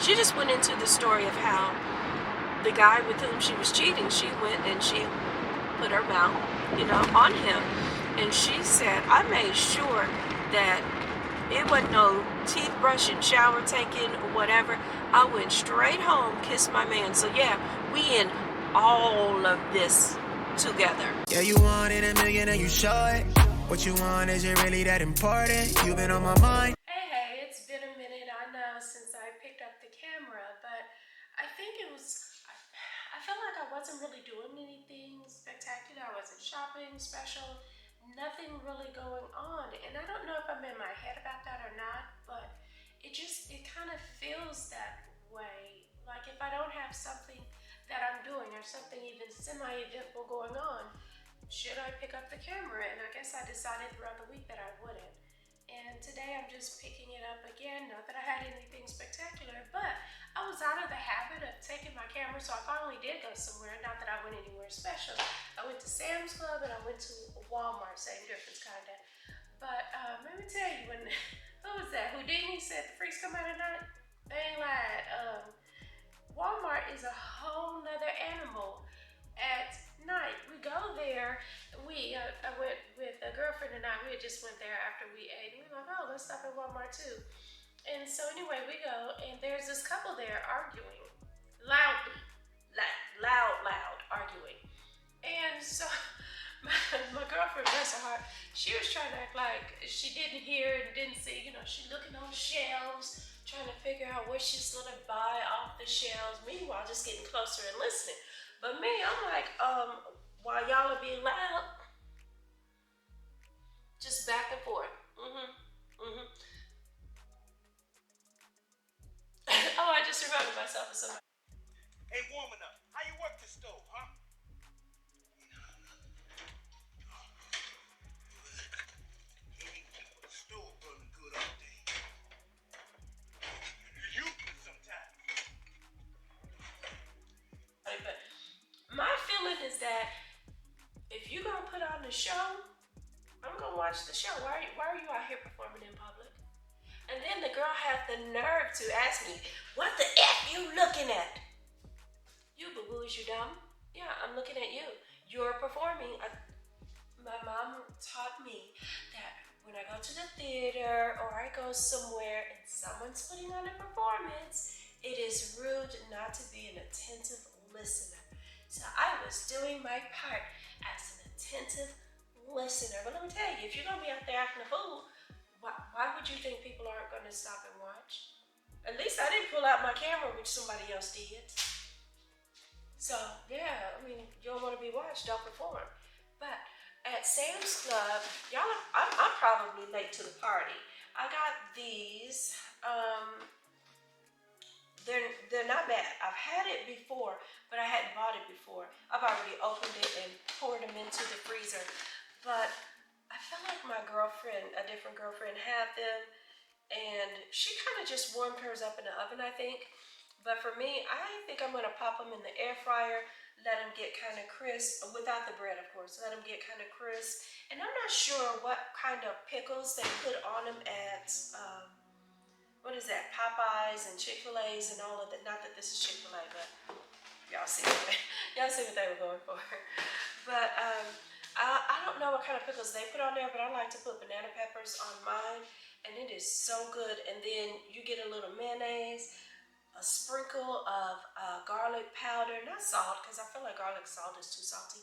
she just went into the story of how the guy with whom she was cheating, she went and she put her mouth, on him. And she said, I made sure that it wasn't no teeth brushing, shower taking, or whatever. I went straight home, kissed my man. So yeah, we in all of this together. Yeah, you wanted a million and you show it. What you want, is it really that important? You've been on my mind. Hey, it's been a minute, I know, since I picked up the camera, but I think I felt like I wasn't really doing anything spectacular. I wasn't shopping special, nothing really going on. And I don't know if I'm in my head about that or not, but it kind of feels that way. Like if I don't have something that I'm doing or something even semi-eventful going on, should I pick up the camera? And I guess I decided throughout the week that I wouldn't. And today I'm just picking it up again. Not that I had anything spectacular, but I was out of the habit of taking my camera, so I finally did go somewhere. Not that I went anywhere special. I went to Sam's Club and I went to Walmart, same difference kinda. But let me tell you, when who was that? Houdini said the freaks come out at night? They ain't lied. Walmart is a whole nother animal at night. We go there. I went with a girlfriend and I. We had just went there after we ate. And we were like, oh, let's stop at Walmart too. And so anyway, we go and there's this couple there arguing loudly, loud arguing. And so my girlfriend, bless her heart, she was trying to act like she didn't hear and didn't see. She's looking on the shelves, trying to figure out what she's gonna buy off the shelves. Meanwhile, just getting closer and listening. But me, I'm like, while y'all are being loud, just back and forth. Oh, I just reminded myself of something. Hey, woman up. How you work the stove, huh? The stove burning good all day. You sometimes. But my feeling is that if you're gonna put on the show, I'm gonna watch the show. Why are you out here performing in public? And then the girl had the nerve to ask me, what the F you looking at? You boo-boo, is you dumb? Yeah, I'm looking at you. You're performing. My mom taught me that when I go to the theater or I go somewhere and someone's putting on a performance, it is rude not to be an attentive listener. So I was doing my part as an attentive listener. But let me tell you, if you're gonna be out there acting a fool, why would you think people aren't gonna stop and watch? At least I didn't pull out my camera, which somebody else did. So yeah, I mean, you don't want to be watched, don't perform. But at Sam's Club, y'all, I'm probably late to the party. I got these. They're not bad. I've had it before, but I hadn't bought it before. I've already opened it and poured them into the freezer. But I feel like my girlfriend, a different girlfriend, had them, and she kind of just warmed hers up in the oven, I think. But for me, I think I'm gonna pop them in the air fryer, let them get kind of crisp, without the bread, of course. Let them get kind of crisp. And I'm not sure what kind of pickles they put on them at, what is that, Popeyes and Chick-fil-A's and all of that. Not that this is Chick-fil-A, but y'all see what they were going for. But I don't know what kind of pickles they put on there, but I like to put banana peppers on mine, and it is so good. And then you get a little mayonnaise, a sprinkle of garlic powder, not salt, because I feel like garlic salt is too salty,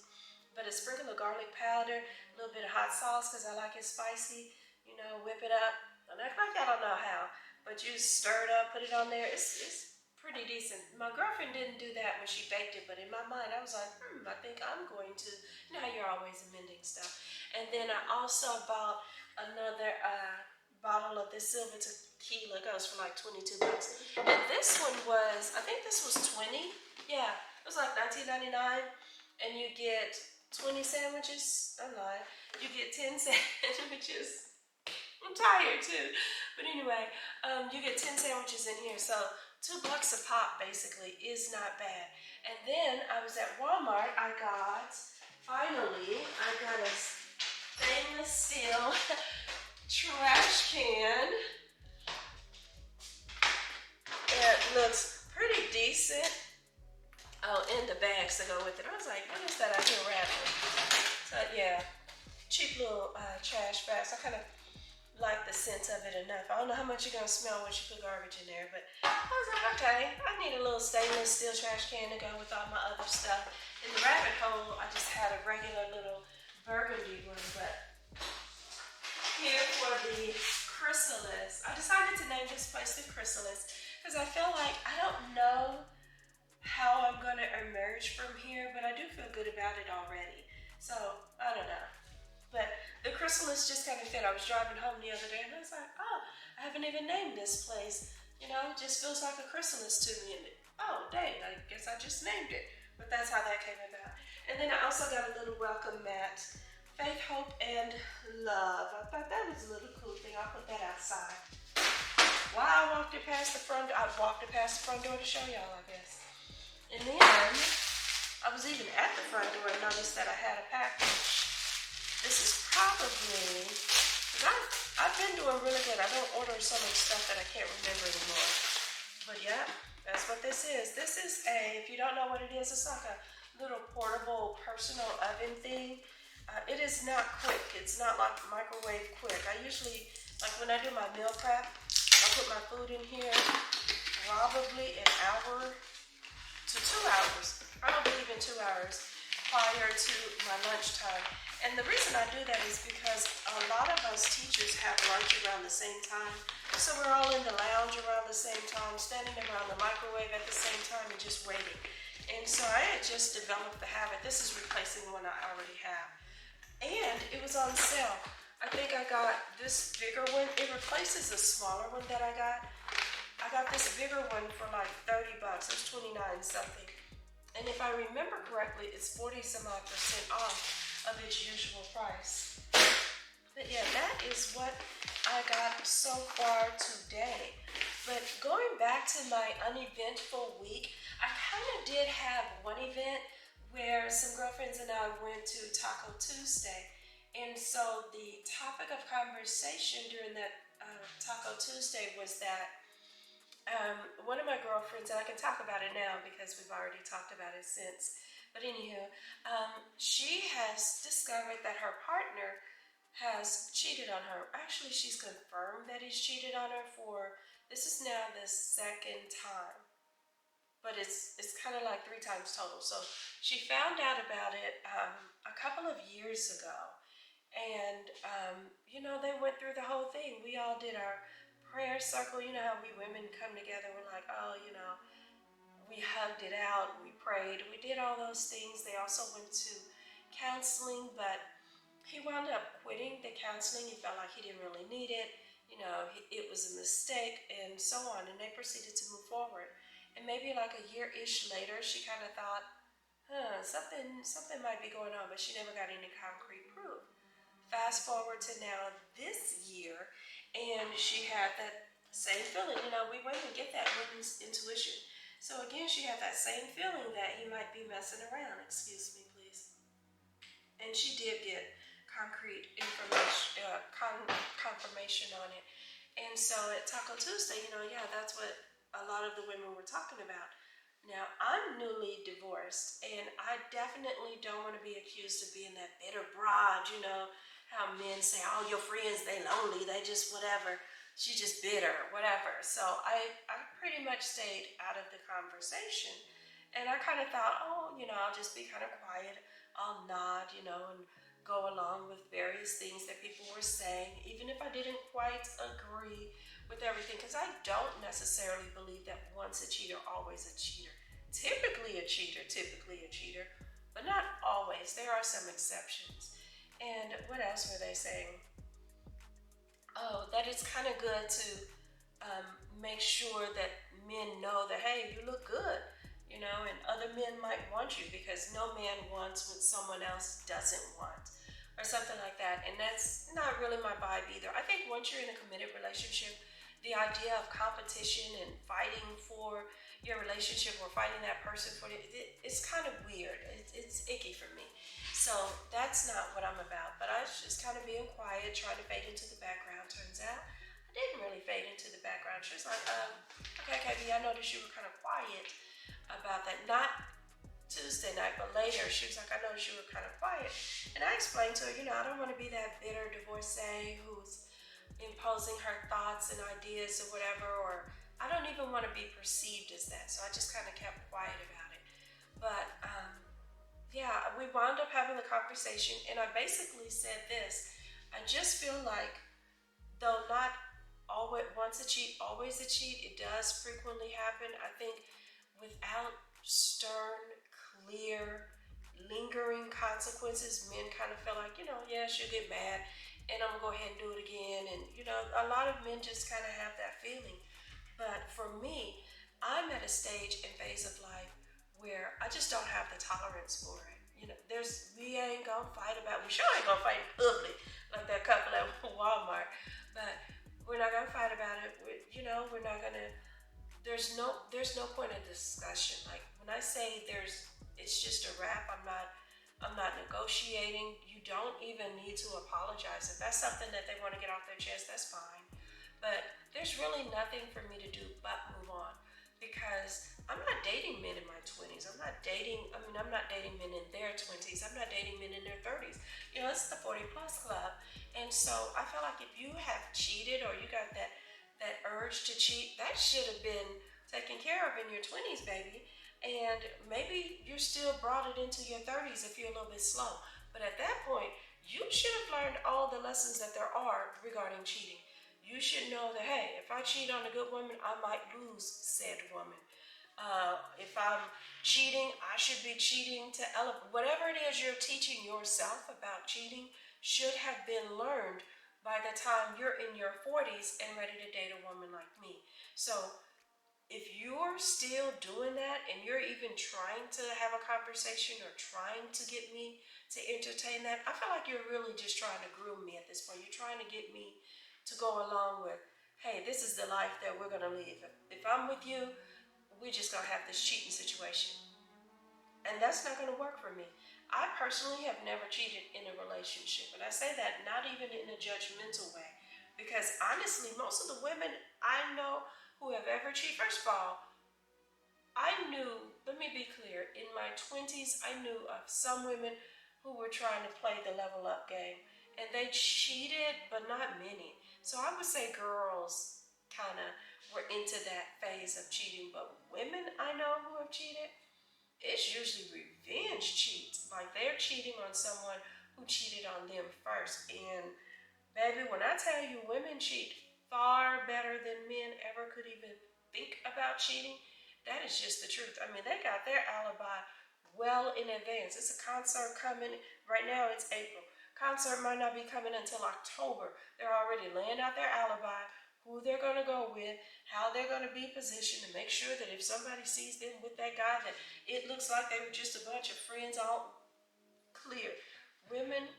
but a sprinkle of garlic powder, a little bit of hot sauce, because I like it spicy, whip it up. And act like I don't know how, but you stir it up, put it on there. It's pretty decent. My girlfriend didn't do that when she baked it, but in my mind, I was like, I think I'm going to. You're always amending stuff. And then I also bought another bottle of this silver tequila. It goes for like 22 bucks. And this one was, I think this was 20. Yeah, it was like $19.99. And you get 20 sandwiches. I'm lying. You get 10 sandwiches. I'm tired too. But anyway, you get 10 sandwiches in here. So $2 a pop basically is not bad. And then I was at Walmart. Finally, I got a stainless steel trash can. that looks pretty decent. Oh, and the bags to go with it. I was like, what is that I hear rapping? So yeah, cheap little trash bags. I kind of like the scent of it enough. I don't know how much you're gonna smell once you put garbage in there, but I was like, okay, I need a little stainless steel trash can to go with all my other stuff. In the rabbit hole, I just had a regular little burgundy one, but here for the chrysalis, I decided to name this place the chrysalis because I feel like I don't know how I'm going to emerge from here, but I do feel good about it already. So, I don't know. But the chrysalis just kind of fit. I was driving home the other day and I was like, oh, I haven't even named this place. You know, it just feels like a chrysalis to me. And oh, dang, I guess I just named it. But that's how that came about. And then I also got a little welcome mat. Faith, hope, and love. I thought that was a little cool thing. I'll put that outside. While I walked it past the front door, I walked it past the front door to show y'all, I guess. And then, I was even at the front door and noticed that I had a package. This is probably, because I've been doing really good. I don't order so much stuff that I can't remember anymore. But yeah, that's what this is. This is if you don't know what it is, it's like a little portable personal oven thing. It is not quick. It's not like microwave quick. I usually, like when I do my meal prep, I put my food in here probably an hour to 2 hours, probably even 2 hours prior to my lunchtime. And the reason I do that is because a lot of us teachers have lunch around the same time. So we're all in the lounge around the same time, standing around the microwave at the same time and just waiting. And so I had just developed the habit. This is replacing one I already have. And it was on sale. I think I got this bigger one. It replaces a smaller one that I got. I got this bigger one for like $30. It's 29 something. And if I remember correctly, it's 40 some odd % off of its usual price. But yeah, that is what I got so far today. But going back to my uneventful week, I kind of did have one event where some girlfriends and I went to Taco Tuesday. And so the topic of conversation during that Taco Tuesday was that one of my girlfriends, and I can talk about it now because we've already talked about it since, but anywho, she has discovered that her partner has cheated on her. Actually, she's confirmed that he's cheated on her for, this is now the second time, but it's kind of like 3 times total. So she found out about it a couple of years ago, and you know, they went through the whole thing. We all did our prayer circle. You know how we women come together, we're like, oh, you know, we hugged it out, we prayed, we did all those things. They also went to counseling, but he wound up quitting the counseling. He felt like he didn't really need it. You know, it was a mistake and so on, and they proceeded to move forward. And maybe like a year-ish later, she kind of thought, something might be going on, but she never got any concrete proof. Fast forward to now this year, and she had that same feeling. You know, we women get that women's intuition. So again, she had that same feeling that he might be messing around. Excuse me, please. And she did get concrete information, confirmation on it. And so at Taco Tuesday, you know, yeah, that's what a lot of the women were talking about. Now, I'm newly divorced, and I definitely don't want to be accused of being that bitter broad, you know, how men say, oh, your friends, they lonely, they just whatever, she just bitter, whatever. So I pretty much stayed out of the conversation, and I kind of thought, oh, you know, I'll just be kind of quiet, I'll nod, you know, and go along with various things that people were saying, even if I didn't quite agree with everything, because I don't necessarily believe that once a cheater, always a cheater. Typically a cheater, but not always. There are some exceptions. And what else were they saying? Oh, that it's kind of good to make sure that men know that, hey, you look good, you know, and other men might want you because no man wants what someone else doesn't want, or something like that. And that's not really my vibe either. I think once you're in a committed relationship, the idea of competition and fighting for your relationship or fighting that person for it, it's kind of weird. It's icky for me. So that's not what I'm about. But I was just kind of being quiet, trying to fade into the background. Turns out I didn't really fade into the background. She was like, okay, KB, I noticed you were kind of quiet about that. Not Tuesday night, but later, she was like, I noticed you were kind of quiet. And I explained to her, I don't want to be that bitter divorcee who's imposing her thoughts and ideas or whatever, or I don't even want to be perceived as that. So I just kind of kept quiet about it. But yeah, we wound up having the conversation, and I basically said this. I just feel like, though not always once a cheat, always a cheat, it does frequently happen. I think without stern, clear, lingering consequences, men kind of feel like, yeah, she'll get mad and I'm gonna go ahead and do it again. And, a lot of men just kind of have that feeling. But for me, I'm at a stage and phase of life where I just don't have the tolerance for it. We ain't gonna fight we sure ain't gonna fight in public like that couple at Walmart, but we're not gonna fight about it. We're not gonna. There's no point of discussion. Like when I say it's just a wrap. I'm not negotiating. You don't even need to apologize. If that's something that they want to get off their chest, that's fine. But there's really nothing for me to do but move on, because I'm not dating men in my 20s. I'm not dating men in their 20s. I'm not dating men in their 30s. It's the 40 plus club. And so I feel like if you have cheated or you got that urge to cheat, that should have been taken care of in your 20s, baby. And maybe you still brought it into your 30s if you're a little bit slow. But at that point, you should have learned all the lessons that there are regarding cheating. You should know that, hey, if I cheat on a good woman, I might lose said woman. If I'm cheating, I should be cheating to elevate. Whatever it is you're teaching yourself about cheating should have been learned by the time you're in your 40s and ready to date a woman like me. So if you're still doing that and you're even trying to have a conversation or trying to get me to entertain that, I feel like you're really just trying to groom me at this point. You're trying to get me to go along with, hey, this is the life that we're going to live. If I'm with you, we're just going to have this cheating situation. And that's not going to work for me. I personally have never cheated in a relationship. And I say that not even in a judgmental way. Because honestly, most of the women I know who have ever cheated, first of all, let me be clear, in my 20s, I knew of some women who were trying to play the level up game. And they cheated, but not many. So I would say girls kind of were into that phase of cheating. But women I know who have cheated, it's usually revenge cheats. Like they're cheating on someone who cheated on them first. And baby, when I tell you women cheat far better than men ever could even think about cheating, that is just the truth. I mean, they got their alibi well in advance. It's a concert coming. Right now it's April. Concert might not be coming until October. They're already laying out their alibi, who they're going to go with, how they're going to be positioned to make sure that if somebody sees them with that guy, that it looks like they were just a bunch of friends, all clear. Women,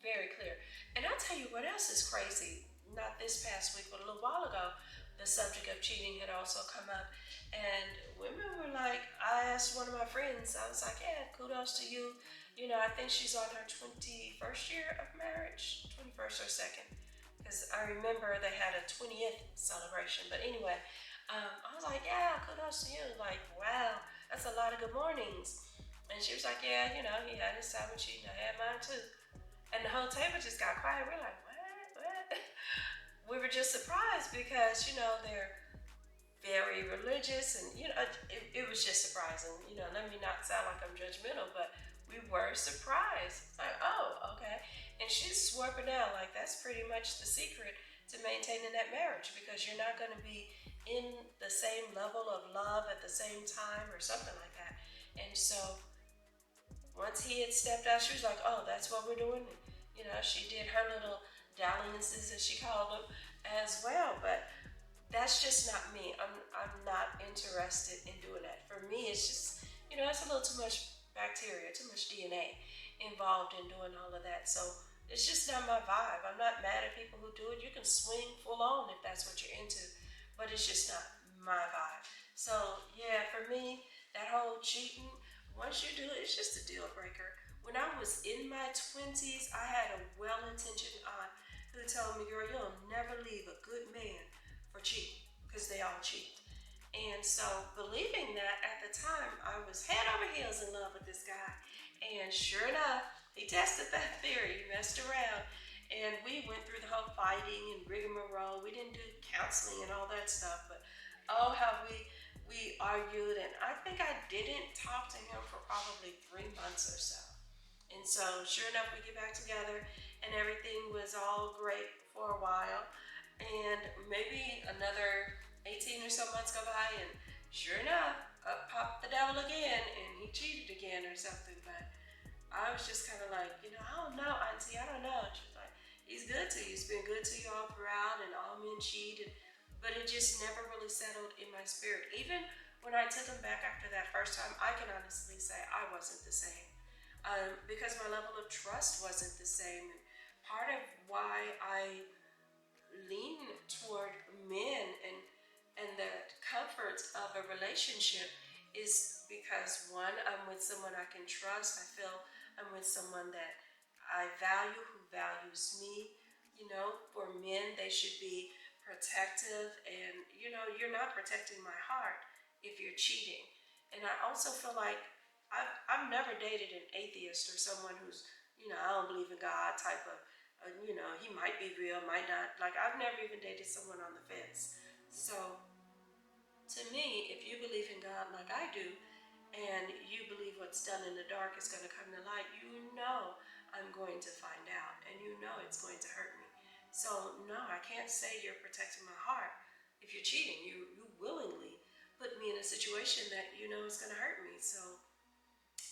very clear. And I'll tell you what else is crazy. Not this past week, but a little while ago, the subject of cheating had also come up. And women were like, I asked one of my friends, I was like, yeah, kudos to you. I think she's on her 21st year of marriage, 21st or 2nd. Because I remember they had a 20th celebration. But anyway, I was like, yeah, kudos to you. Like, wow, that's a lot of good mornings. And she was like, yeah, he had his time with cheating. I had mine too. And the whole table just got quiet. We're like, what? We were just surprised because, they're very religious. And, it was just surprising. Let me not sound like I'm judgmental, but we were surprised. Like, oh, okay. And she's swerving out like that's pretty much the secret to maintaining that marriage, because you're not going to be in the same level of love at the same time or something like that. And so once he had stepped out, she was like, oh, that's what we're doing. And, she did her little dalliances, as she called them, as well. But that's just not me. I'm not interested in doing that. For me, it's just, it's a little too much bacteria, too much DNA involved in doing all of that. So it's just not my vibe. I'm not mad at people who do it. You can swing full on if that's what you're into, but it's just not my vibe. So yeah, for me, that whole cheating, once you do it, it's just a deal breaker. When I was in my 20s, I had a well-intentioned aunt who told me, girl, you'll never leave a good man for cheating, because they all cheat. And so, believing that, at the time, I was head over heels in love with this guy. And sure enough, he tested that theory. He messed around. And we went through the whole fighting and rigmarole. We didn't do counseling and all that stuff. But oh, how we argued. And I think I didn't talk to him for probably 3 months or so. And so, sure enough, we get back together, and everything was all great for a while. And maybe another 18 or so months go by, and sure enough, up popped the devil again, and he cheated again or something. But I was just kind of like, I don't know, Auntie, I don't know. And she was like, he's good to you. He's been good to you all throughout, and all men cheat. But it just never really settled in my spirit. Even when I took him back after that first time, I can honestly say I wasn't the same. Because my level of trust wasn't the same. And part of why I lean toward men and the comforts of a relationship is because, one, I'm with someone I can trust. I feel I'm with someone that I value, who values me. For men, they should be protective, and you're not protecting my heart if you're cheating. And I also feel like I've never dated an atheist or someone who's, I don't believe in God type of, he might be real, might not. Like, I've never even dated someone on the fence. So, to me, if you believe in God like I do, and you believe what's done in the dark is going to come to light, I'm going to find out, and it's going to hurt me. So, no, I can't say you're protecting my heart. If you're cheating, you willingly put me in a situation that is going to hurt me. So,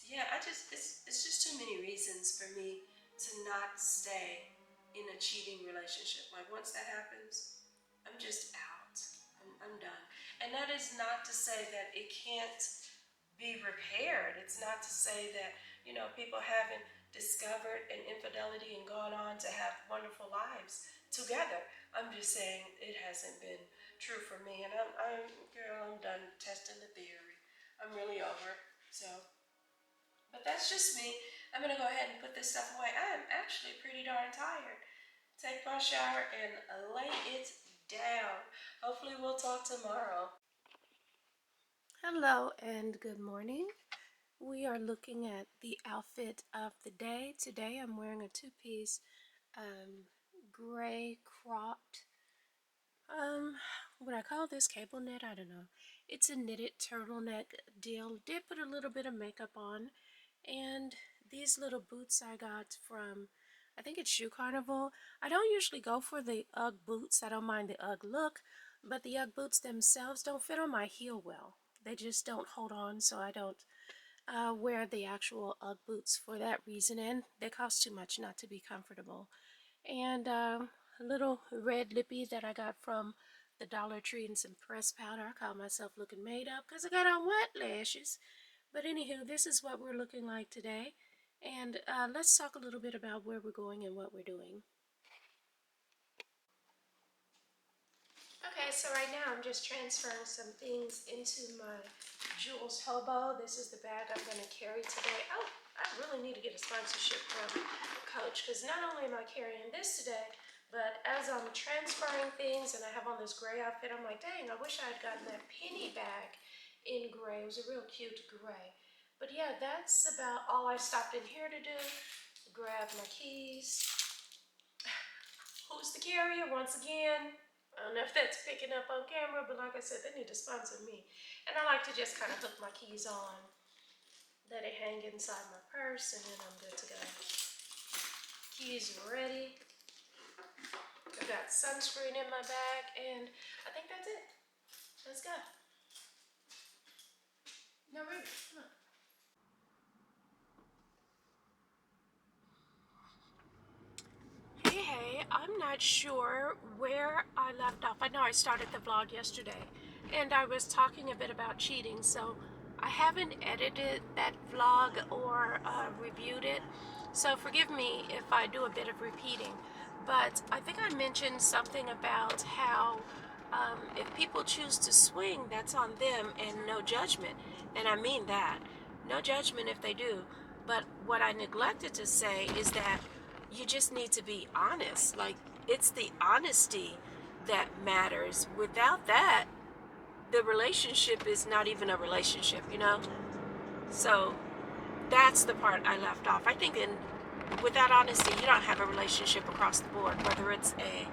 yeah, it's just too many reasons for me to not stay in a cheating relationship. Like, once that happens, I'm just out. I'm done. And that is not to say that it can't be repaired. It's not to say that, people haven't discovered an infidelity and gone on to have wonderful lives together. I'm just saying it hasn't been true for me. And I'm done testing the theory. I'm really over it. So, but that's just me. I'm going to go ahead and put this stuff away. I am actually pretty darn tired. Take my shower and lay it down. Hopefully we'll talk tomorrow. Hello and good morning. We are looking at the outfit of the day. Today I'm wearing a two-piece gray cropped, what I call this, cable knit, I don't know. It's a knitted turtleneck deal. Did put a little bit of makeup on, and these little boots I got from, I think it's Shoe Carnival. I don't usually go for the Ugg boots. I don't mind the Ugg look, but the Ugg boots themselves don't fit on my heel well. They just don't hold on, so I don't wear the actual Ugg boots for that reason, and they cost too much not to be comfortable. And a little red lippy that I got from the Dollar Tree, and some pressed powder. I call myself looking made up because I got on wet lashes. But anywho, this is what we're looking like today. And let's talk a little bit about where we're going and what we're doing. Okay, so right now I'm just transferring some things into my Jules Hobo. This is the bag I'm going to carry today. Oh, I really need to get a sponsorship from Coach, because not only am I carrying this today, but as I'm transferring things and I have on this gray outfit, I'm like, dang, I wish I had gotten that penny bag in gray. It was a real cute gray. But yeah, that's about all I stopped in here to do. Grab my keys. Who's the carrier once again? I don't know if that's picking up on camera, but like I said, they need to sponsor me. And I like to just kind of hook my keys on, let it hang inside my purse, and then I'm good to go. Keys ready. I've got sunscreen in my bag, and I think that's it. Let's go. No, Ruby, come on. Hey, I'm not sure where I left off. I know I started the vlog yesterday, and I was talking a bit about cheating, so I haven't edited that vlog or reviewed it, so forgive me if I do a bit of repeating. But I think I mentioned something about how if people choose to swing, that's on them and no judgment. And I mean that. No judgment if they do. But what I neglected to say is that you just need to be honest. Like, it's the honesty that matters. Without that, the relationship is not even a relationship, you know? So that's the part I left off. I think without honesty, you don't have a relationship across the board, whether it's a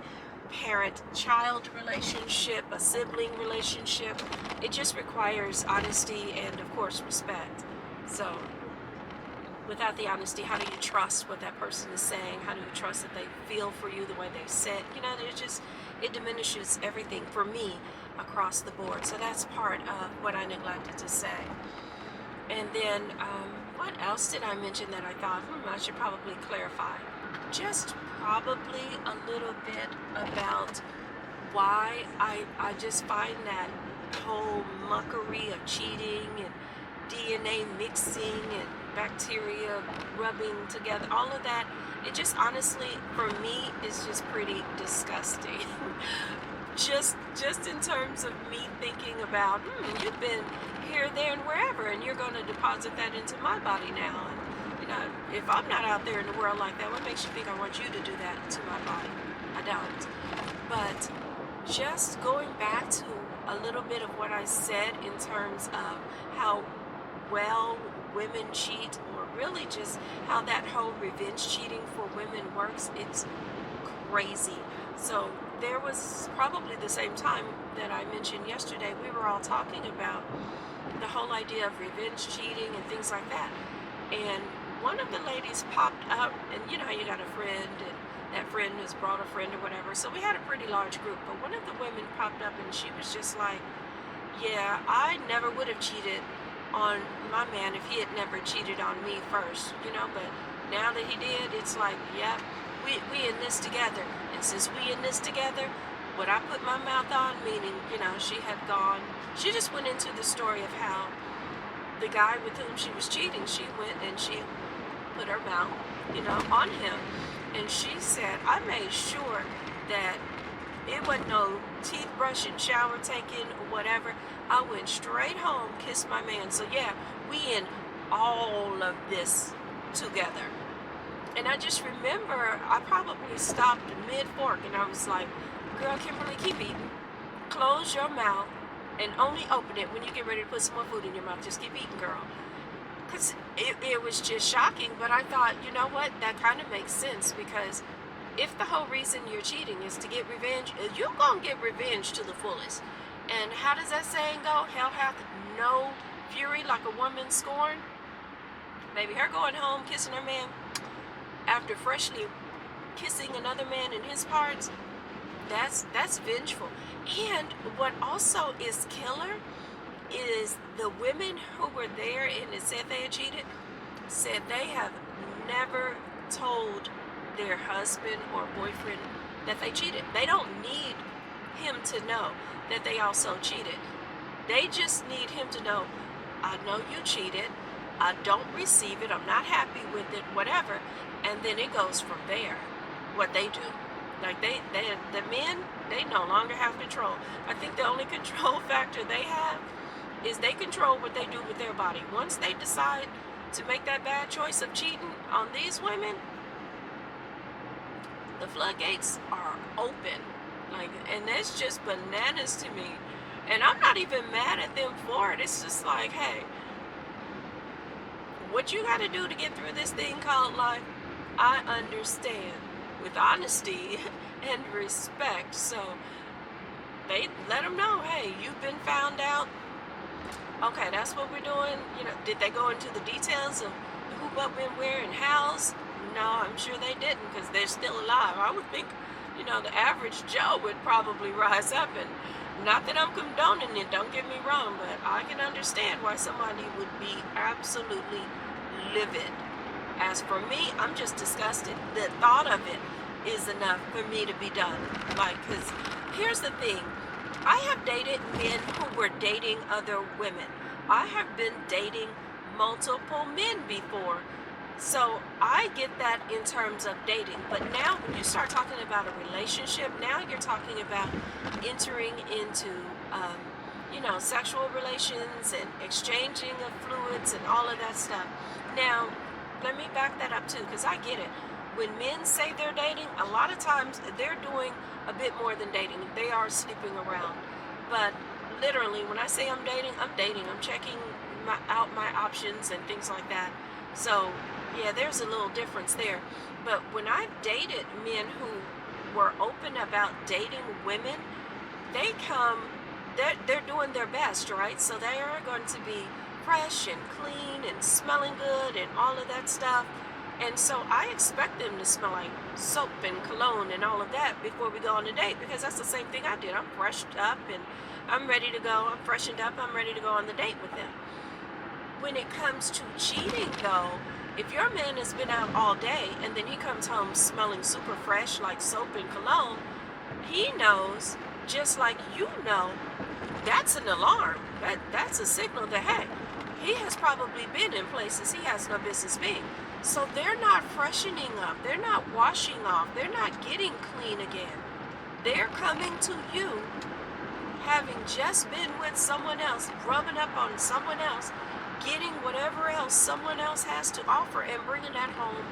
parent-child relationship, a sibling relationship. It just requires honesty and, of course, respect. So without the honesty, how do you trust what that person is saying? How do you trust that they feel for you the way they said? You know, it diminishes everything for me across the board. So that's part of what I neglected to say. And then, what else did I mention that I thought, I should probably clarify? Just probably a little bit about why I just find that whole muckery of cheating and DNA mixing and bacteria rubbing together, all of that, it just honestly, for me, is just pretty disgusting. just in terms of me thinking about, you've been here, there, and wherever, and you're going to deposit that into my body now. And, you know, if I'm not out there in the world like that, what makes you think I want you to do that to my body? I don't. But just going back to a little bit of what I said in terms of how well women cheat, or really just how that whole revenge cheating for women works, it's crazy. So there was probably the same time that I mentioned yesterday, we were all talking about the whole idea of revenge cheating and things like that. And one of the ladies popped up, and you know how you got a friend, and that friend has brought a friend or whatever. So we had a pretty large group, but one of the women popped up and she was just like, yeah, I never would have cheated on my man if he had never cheated on me first, you know, but now that he did, it's like, yep, we in this together. And since we in this together, what I put my mouth on, meaning, you know, she just went into the story of how the guy with whom she was cheating, she went and she put her mouth, you know, on him. And she said, I made sure that it wasn't no teeth brushing, shower taking, or whatever. I went straight home, kissed my man. So yeah, we in all of this together. And I just remember I probably stopped mid-fork and I was like, girl, Kimberly, keep eating. Close your mouth and only open it when you get ready to put some more food in your mouth. Just keep eating, girl. Because it was just shocking. But I thought, you know what? That kind of makes sense, because if the whole reason you're cheating is to get revenge, you're going to get revenge to the fullest. And how does that saying go? Hell hath no fury like a woman scorned. Maybe her going home, kissing her man, after freshly kissing another man in his parts, that's vengeful. And what also is killer is the women who were there and it said they had cheated, said they have never told their husband or boyfriend that they cheated. They don't need him to know that they also cheated. They just need him to know, I know you cheated, I don't receive it, I'm not happy with it, whatever. And then it goes from there, what they do. Like the men, they no longer have control. I think the only control factor they have is they control what they do with their body. Once they decide to make that bad choice of cheating on these women, the floodgates are open. Like, and that's just bananas to me. And I'm not even mad at them for it. It's just like, hey, what you got to do to get through this thing called life, I understand, with honesty and respect. So they let them know, hey, you've been found out. Okay, that's what we're doing. You know, did they go into the details of who, what, when, where, and hows? No, I'm sure they didn't, because they're still alive. I would think, you know, the average Joe would probably rise up, and not that I'm condoning it, don't get me wrong, but I can understand why somebody would be absolutely livid. As for me, I'm just disgusted. The thought of it is enough for me to be done. Like, because here's the thing. I have dated men who were dating other women. I have been dating multiple men before. So I get that in terms of dating. But now when you start talking about a relationship, now you're talking about entering into, you know, sexual relations and exchanging of fluids and all of that stuff. Now, let me back that up too, because I get it. when men say they're dating, a lot of times they're doing a bit more than dating. They are sleeping around. But literally, when I say I'm dating, I'm dating. I'm checking out my options and things like that. So, yeah, there's a little difference there. But when I've dated men who were open about dating women, they come, they're doing their best, right? So they are going to be fresh and clean and smelling good and all of that stuff. And so I expect them to smell like soap and cologne and all of that before we go on a date, because that's the same thing I did. I'm freshed up and I'm ready to go. I'm freshened up. I'm ready to go on the date with them. When it comes to cheating, though, if your man has been out all day and then he comes home smelling super fresh like soap and cologne, he knows, just like you know, that's an alarm. That's a signal that, hey, he has probably been in places he has no business being. So they're not freshening up. They're not washing off. They're not getting clean again. They're coming to you having just been with someone else, rubbing up on someone else, getting whatever else someone else has to offer and bringing that home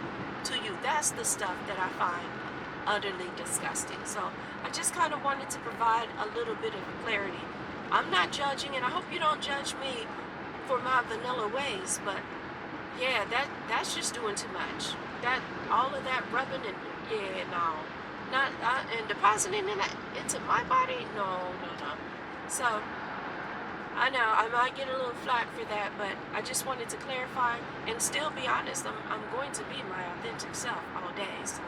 to you. That's the stuff that I find utterly disgusting. So I just kind of wanted to provide a little bit of clarity. I'm not judging, and I hope you don't judge me for my vanilla ways, but yeah, that's just doing too much. That all of that rubbing and yeah, no, not and depositing into my body, no. So I know I might get a little flack for that, but I just wanted to clarify and still be honest. I'm going to be my authentic self all day. So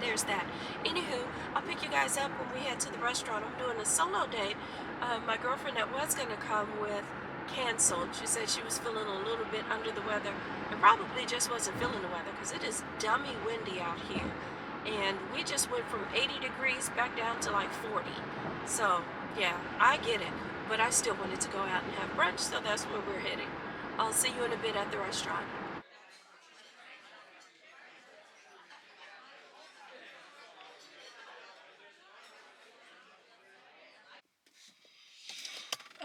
there's that. Anywho, I'll pick you guys up when we head to the restaurant. I'm doing a solo date. My girlfriend that was going to come with canceled. She said she was feeling a little bit under the weather and probably just wasn't feeling the weather because it is dummy windy out here. And we just went from 80 degrees back down to like 40. So, yeah, I get it. But I still wanted to go out and have brunch, so that's where we're heading. I'll see you in a bit at the restaurant.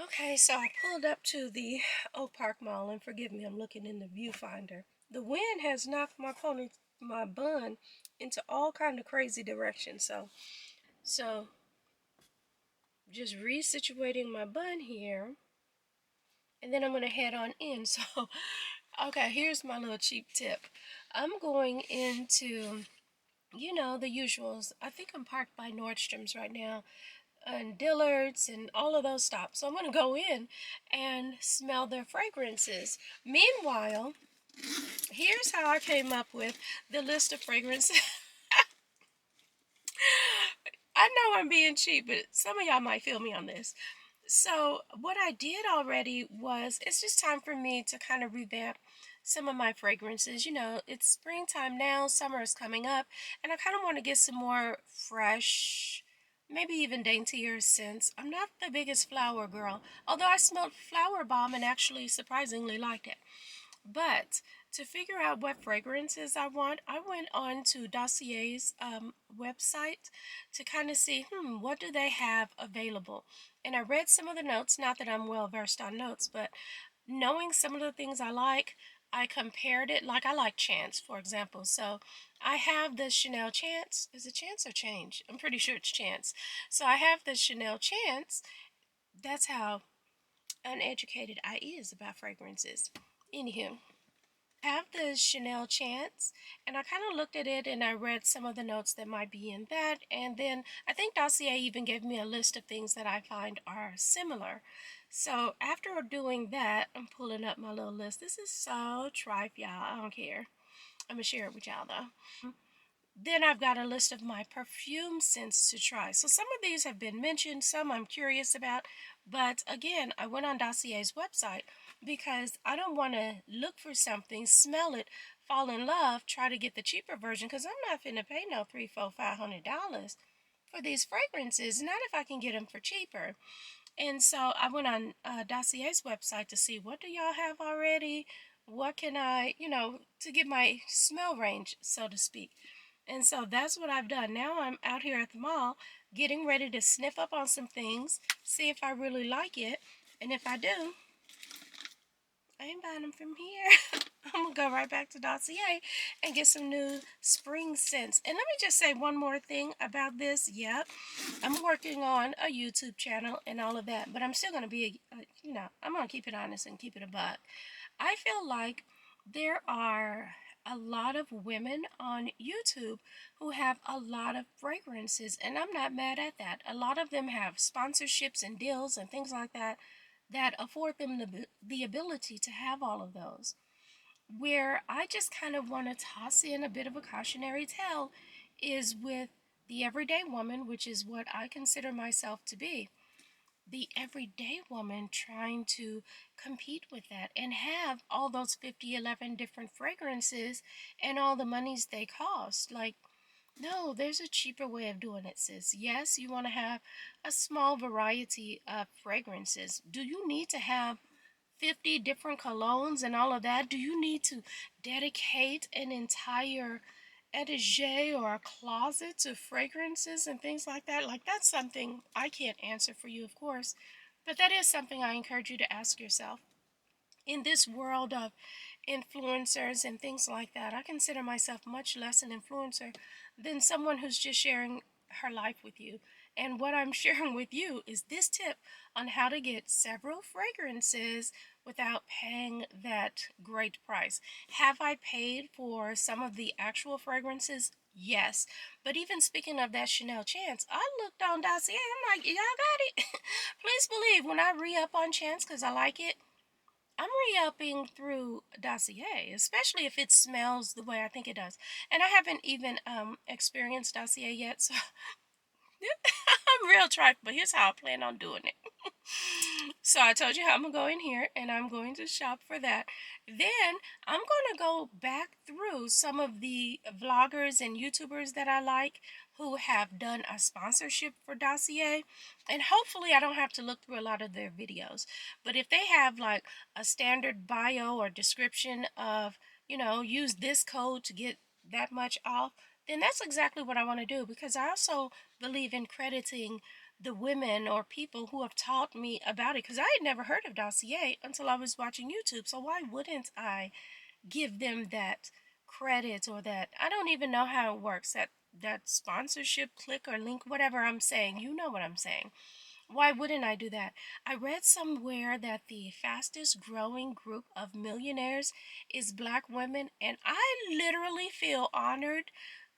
Okay, so I pulled up to the Oak Park Mall, and forgive me, I'm looking in the viewfinder. The wind has knocked my bun into all kind of crazy directions. So just resituating my bun here, and then I'm gonna head on in. So, okay, here's my little cheap tip. I'm going into, the usuals. I think I'm parked by Nordstrom's right now, and Dillard's and all of those stops. So I'm gonna go in and smell their fragrances. Meanwhile, here's how I came up with the list of fragrances. I know I'm being cheap, but some of y'all might feel me on this. So what I did already was, it's just time for me to kind of revamp some of my fragrances. It's springtime now, summer is coming up, and I kind of want to get some more fresh, maybe even daintier scents. I'm not the biggest flower girl, although I smelled Flower Bomb and actually surprisingly liked it. But to figure out what fragrances I want, I went on to Dossier's website to kind of see, what do they have available? And I read some of the notes, not that I'm well versed on notes, but knowing some of the things I like, I compared it. Like I like Chance, for example. So I have the Chanel Chance. Is it Chance or Change? I'm pretty sure it's Chance. So I have the Chanel Chance. That's how uneducated I is about fragrances. Anywho, have the Chanel Chance, and I kind of looked at it and I read some of the notes that might be in that, and then I think Dossier even gave me a list of things that I find are similar. So after doing that, I'm pulling up my little list. This is so tripe, y'all. I don't care. I'm gonna share it with y'all though. Then I've got a list of my perfume scents to try. So some of these have been mentioned, some I'm curious about, but again, I went on Dossier's website because I don't want to look for something, smell it, fall in love, try to get the cheaper version, because I'm not finna pay no $300, $400, $500 for these fragrances. Not if I can get them for cheaper. And so I went on Dossier's website to see, what do y'all have already? What can I, to get my smell range, so to speak. And so that's what I've done. Now I'm out here at the mall getting ready to sniff up on some things, see if I really like it. And if I do, I ain't buying them from here. I'm gonna go right back to Dossier and get some new spring scents. And let me just say one more thing about this. Yep, I'm working on a YouTube channel and all of that, but I'm still gonna be, I'm gonna keep it honest and keep it a buck. I feel like there are a lot of women on YouTube who have a lot of fragrances, and I'm not mad at that. A lot of them have sponsorships and deals and things like that that afford them the ability to have all of those. Where I just kind of want to toss in a bit of a cautionary tale is with the everyday woman, which is what I consider myself to be. The everyday woman trying to compete with that and have all those 11 different fragrances and all the monies they cost. Like, no, there's a cheaper way of doing it, sis. Yes, you want to have a small variety of fragrances. Do you need to have 50 different colognes and all of that? Do you need to dedicate an entire etage or a closet to fragrances and things like that? Like, that's something I can't answer for you, of course, but that is something I encourage you to ask yourself. In this world of influencers and things like that, I consider myself much less an influencer than someone who's just sharing her life with you. And what I'm sharing with you is this tip on how to get several fragrances without paying that great price. Have I paid for some of the actual fragrances? Yes. But even speaking of that Chanel Chance, I looked on Dossier. I'm like, y'all got it? Please believe when I re up on Chance because I like it, I'm re-upping through Dossier, especially if it smells the way I think it does. And I haven't even experienced Dossier yet, so I'm real trifle, but here's how I plan on doing it. So I told you how I'm gonna go in here and I'm going to shop for that. Then I'm gonna go back through some of the vloggers and YouTubers that I like who have done a sponsorship for Dossier. And hopefully I don't have to look through a lot of their videos. But if they have like a standard bio or description of, use this code to get that much off, then that's exactly what I want to do because I also believe in crediting the women or people who have taught me about it because I had never heard of Dossier until I was watching YouTube. So why wouldn't I give them that credit or that I don't even know how it works that sponsorship click or link whatever I'm saying. You know what I'm saying. Why wouldn't I do that? I read somewhere that the fastest growing group of millionaires is black women, and I literally feel honored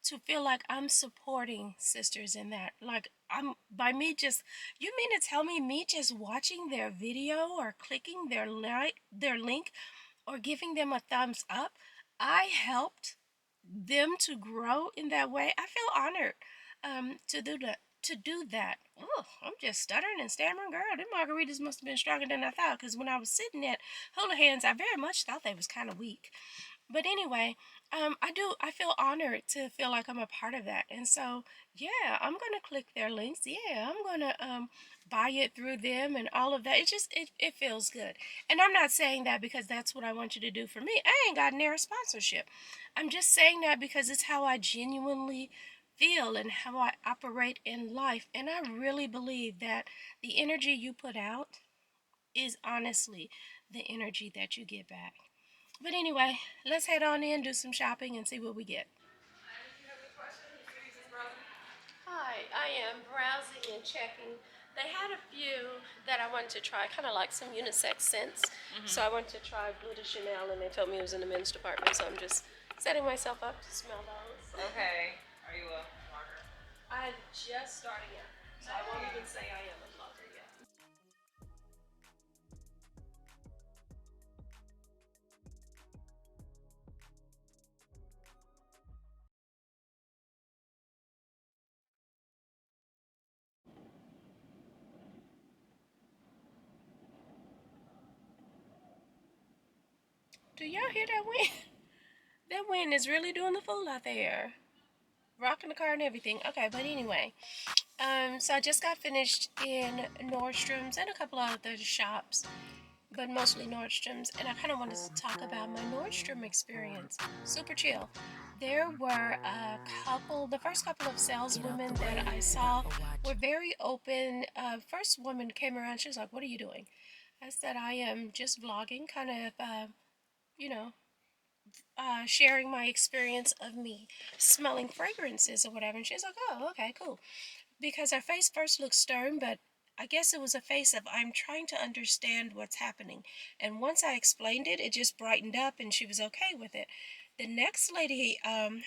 to feel like I'm supporting sisters in that. Like, I'm by me just you mean to tell me just watching their video or clicking their link or giving them a thumbs up, I helped them to grow in that way. I feel honored to do that. To do that. Oh, I'm just stuttering and stammering, girl. Them margaritas must have been stronger than I thought. Because when I was sitting at Houlihan's, I very much thought they was kind of weak. But anyway, I feel honored to feel like I'm a part of that. And so, yeah, I'm gonna click their links. Yeah, I'm gonna buy it through them and all of that. It feels good. And I'm not saying that because that's what I want you to do for me. I ain't got near a sponsorship. I'm just saying that because it's how I genuinely feel and how I operate in life. And I really believe that the energy you put out is honestly the energy that you get back. But anyway, let's head on in, do some shopping, and see what we get. Hi, I am browsing and checking. They had a few that I wanted to try, kind of like some unisex scents. So I went to try Blue de Chanel, and they told me it was in the men's department. So I'm just setting myself up to smell those. Okay. Are you a vlogger? I'm just starting out, so I won't even say I am a vlogger yet. Do y'all hear that wind? That wind is really doing the fool out there. Rocking the car and everything. Okay, but anyway. So I just got finished in Nordstrom's and a couple of other shops, but mostly Nordstrom's, and I kind of wanted to talk about my Nordstrom experience. Super chill. There were the first couple of saleswomen that I saw were very open. First woman came around, she was like, "What are you doing?" I said, I am just vlogging, kind of, you know, sharing my experience of me smelling fragrances or whatever. And she's like, oh, okay, cool. Because her face first looked stern, but I guess it was a face of I'm trying to understand what's happening. And once I explained it, it just brightened up and she was okay with it. The next lady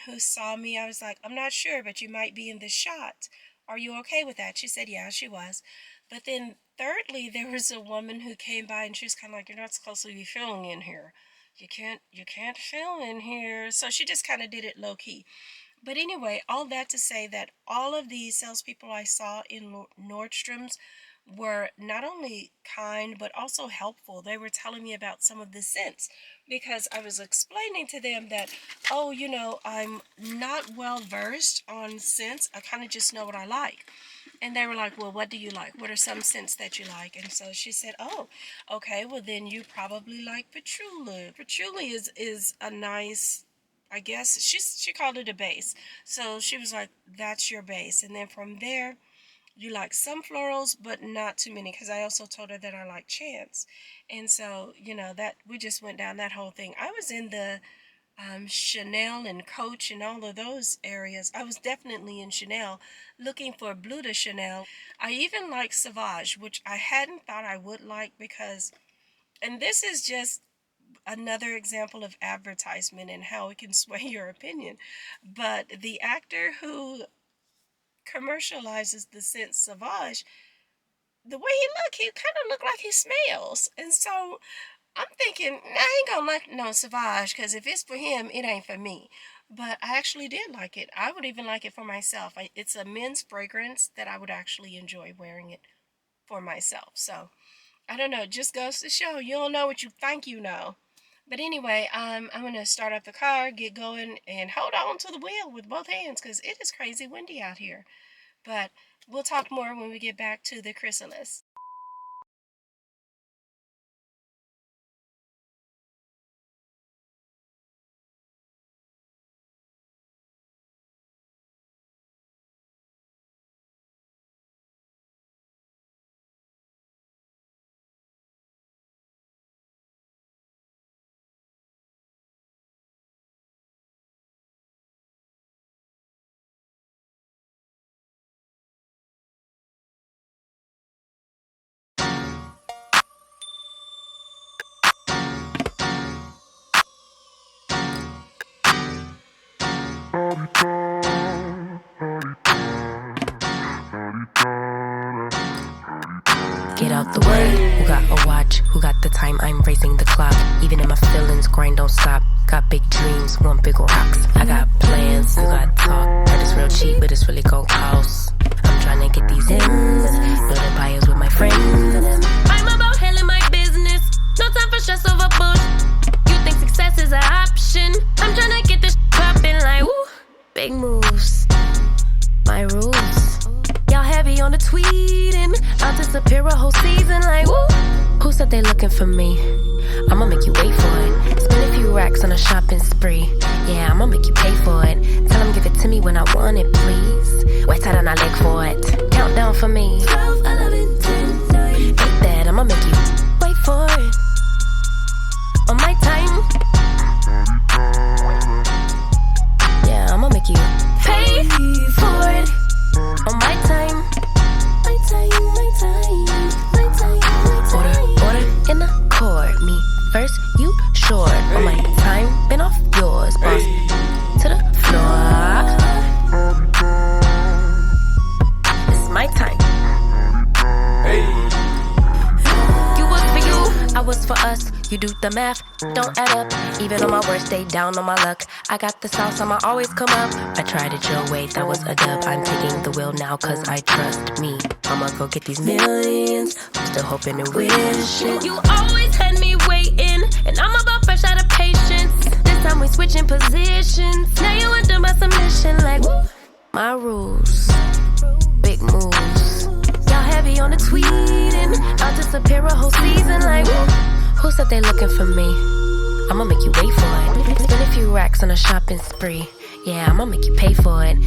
who saw me, I was like, I'm not sure, but you might be in this shot. Are you okay with that? She said, yeah, she was. But then thirdly, there was a woman who came by and she was kind of like, you're not supposed to be filming in here. You can't film in here. So she just kind of did it low key. But anyway, all that to say that all of the salespeople I saw in Nordstrom's were not only kind but also helpful. They were telling me about some of the scents because I was explaining to them that, oh, I'm not well versed on scents. I kind of just know what I like. And they were like, well, what do you like? What are some scents that you like? And so she said, oh, okay, well, then you probably like patchouli. Patchouli is a nice, I guess, she called it a base. So she was like, that's your base. And then from there, you like some florals, but not too many. Because I also told her that I like chance. And so, that we just went down that whole thing. I was in the Chanel and Coach and all of those areas. I was definitely in Chanel looking for Bleu de Chanel. I even like Sauvage, which I hadn't thought I would like because, and this is just another example of advertisement and how it can sway your opinion. But the actor who commercializes the scent Sauvage, the way he kind of looked like he smells. And so I'm thinking, I ain't gonna like no Sauvage because if it's for him, it ain't for me. But I actually did like it. I would even like it for myself. It's a men's fragrance that I would actually enjoy wearing it for myself. So I don't know. It just goes to show you don't know what you think you know. But anyway, I'm gonna start up the car, get going, and hold on to the wheel with both hands because it is crazy windy out here. But we'll talk more when we get back to the chrysalis. Get out the way, who got a watch, who got the time, I'm racing the clock. Even in my feelings, grind don't stop. Got big dreams, want big rocks. I got plans, you got talk. Heard it's real cheap, but it's really gon' cost. I'm trying to get these ends, building buyers with my friends. I'm about handling my business, no time for stress over bullshit. You think success is an option, I'm trying to get this poppin' like woo. Big moves, my rules. Y'all heavy on the tweeting, I'll disappear a whole season like woo. Who said they looking for me? I'ma make you wait for it. Spend a few racks on a shopping spree. Yeah, I'ma make you pay for it. Tell them give it to me when I want it, please. Wait till I leg for it. Countdown for me. 12, 11, 10, 9. Hit that, I'ma make you wait for it. On my time. Yeah, I'ma make you pay for it. On my time. My time, my time, my time, my time. Order in the court. Me first, you short. On my time, been off yours. Boss to the floor. It's my time. You was for you, I was for us. You do the math, don't add up. Even on my worst day, down on my luck. I got the sauce, I'ma always come up. I tried it your way, that was a dub. I'm taking the wheel now, cause I trust me. I'ma go get these millions. I'm still hoping and wishing. You always had me waiting, and I'm about fresh out of patience. This time we switching positions. Now you under my submission, like woo. My rules, big moves. Y'all heavy on the tweeting. I'll disappear a whole season, like woo. Who said they looking for me? I'ma make you wait for it. Spend a few racks on a shopping spree. Yeah, I'ma make you pay for it.